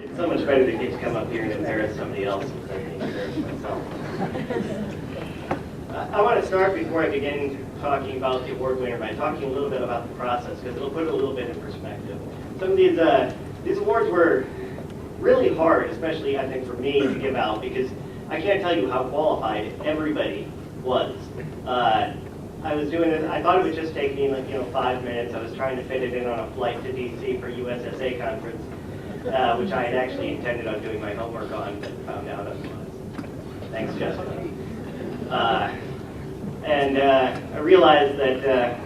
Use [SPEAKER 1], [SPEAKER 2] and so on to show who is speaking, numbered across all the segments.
[SPEAKER 1] It's so much better to get to come up here and embarrass somebody else than to embarrass myself. I want to start before I begin talking about the award winner by talking a little bit about the process, because it'll put it a little bit in perspective. Some of these awards were really hard, especially I think for me to give out, because I can't tell you how qualified everybody was. I was doing it, I thought it would just take me 5 minutes. I was trying to fit it in on a flight to DC for USSA conference, which I had actually intended on doing my homework on, but found out otherwise. Thanks, Jessica. I realized that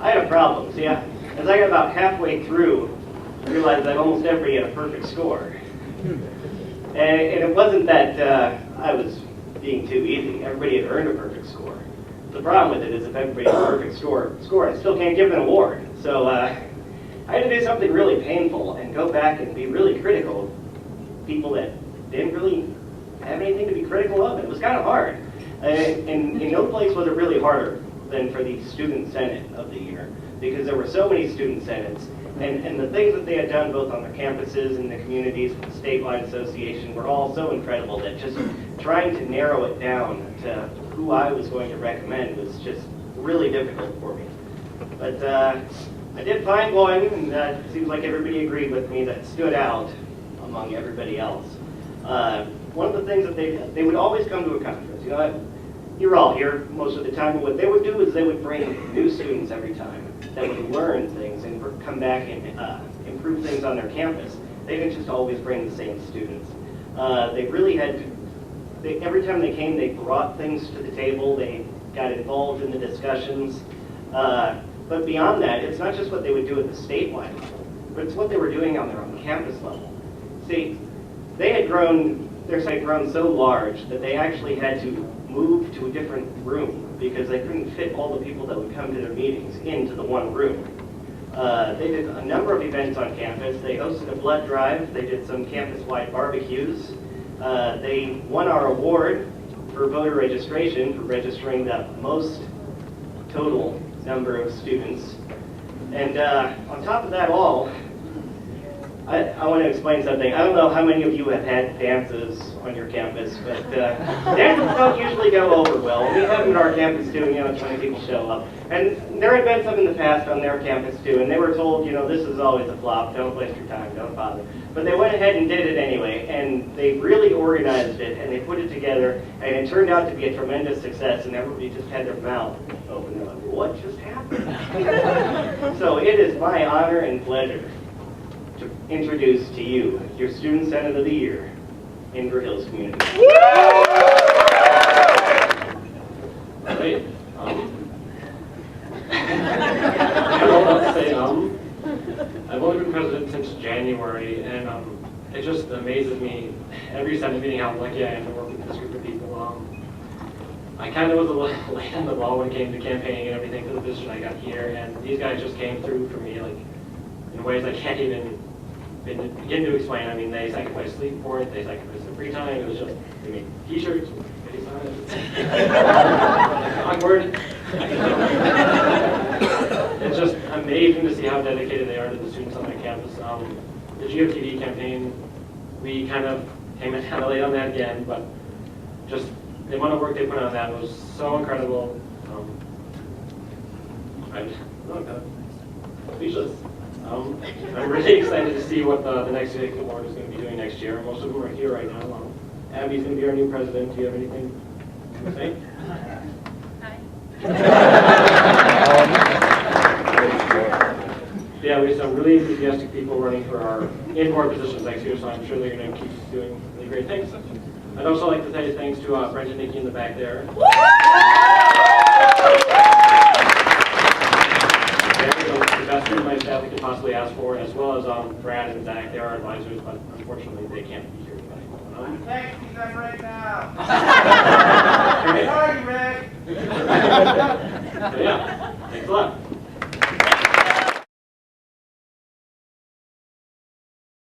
[SPEAKER 1] I had a problem. See, as I got about halfway through, I realized that almost everybody had a perfect score. And it wasn't that I was being too easy. Everybody had earned a perfect score. The problem with it is if everybody had a perfect score, I still can't give an award. So I had to do something really painful and go back and be really critical of people that didn't really have anything to be critical of. It was kind of hard. And in no place was it really harder than for the Student Senate of the year, because there were so many Student Senates, and the things that they had done both on their campuses and the communities with the statewide association were all so incredible that just trying to narrow it down to who I was going to recommend was just really difficult for me. But I did find one, and it seems like everybody agreed with me, that stood out among everybody else. One of the things that they would always come to a conference. You're all here most of the time, but what they would do is they would bring new students every time that would learn things and come back and improve things on their campus. They didn't just always bring the same students. They really had to, every time they came, they brought things to the table. They got involved in the discussions. But beyond that, it's not just what they would do at the statewide level, but it's what they were doing on their own campus level. See, they had grown, their site had grown so large that they actually had to move to a different room because they couldn't fit all the people that would come to their meetings into the one room. They did a number of events on campus. They hosted a blood drive. They did some campus-wide barbecues. They won our award for voter registration for registering the most total number of students. And on top of that all, I want to explain something. I don't know how many of you have had dances on your campus, but dances don't usually go over well. We have them at our campus too, 20 people show up. And there had been some in the past on their campus too, and they were told, this is always a flop, don't waste your time, don't bother. But they went ahead and did it anyway, and they really organized it, and they put it together, and it turned out to be a tremendous success, and everybody just had their mouth open. They're like, what just happened? So it is my honor and pleasure to introduce to you your Student Senate of the Year, Inver Hills Community.
[SPEAKER 2] Great. I don't know what to say. I've only been president since January, and it just amazes me every Senate meeting how lucky I am to work with this group of people. I kind of was a little late on the ball when it came to campaigning and everything for the position I got here, and these guys just came through for me in ways I can't even begin to explain. I mean, they sacrificed sleep for it, they sacrificed their free time. It was just, they made t-shirts, face on it. Awkward. It's just amazing to see how dedicated they are to the students on their campus. The GOTV campaign, we kind of came in kind of late on that again, but just the amount of work they put on that was so incredible. I'm speechless. I'm really excited to see what the next civic award is going to be doing next year. Most of them are here right now. Abby's going to be our new president. Do you have anything to say? Yeah, we have some really enthusiastic people running for our in-board positions next year, so I'm sure they're going to keep doing really great things. I'd also like to say thanks to Brent and Nikki in the back there. The best of my staff we could possibly ask for, as well as Brad and Zach. They are our advisors, but unfortunately they can't be here tonight.
[SPEAKER 3] Thanks, he's on right now.
[SPEAKER 2] Sorry,
[SPEAKER 3] Rick.
[SPEAKER 2] So, yeah.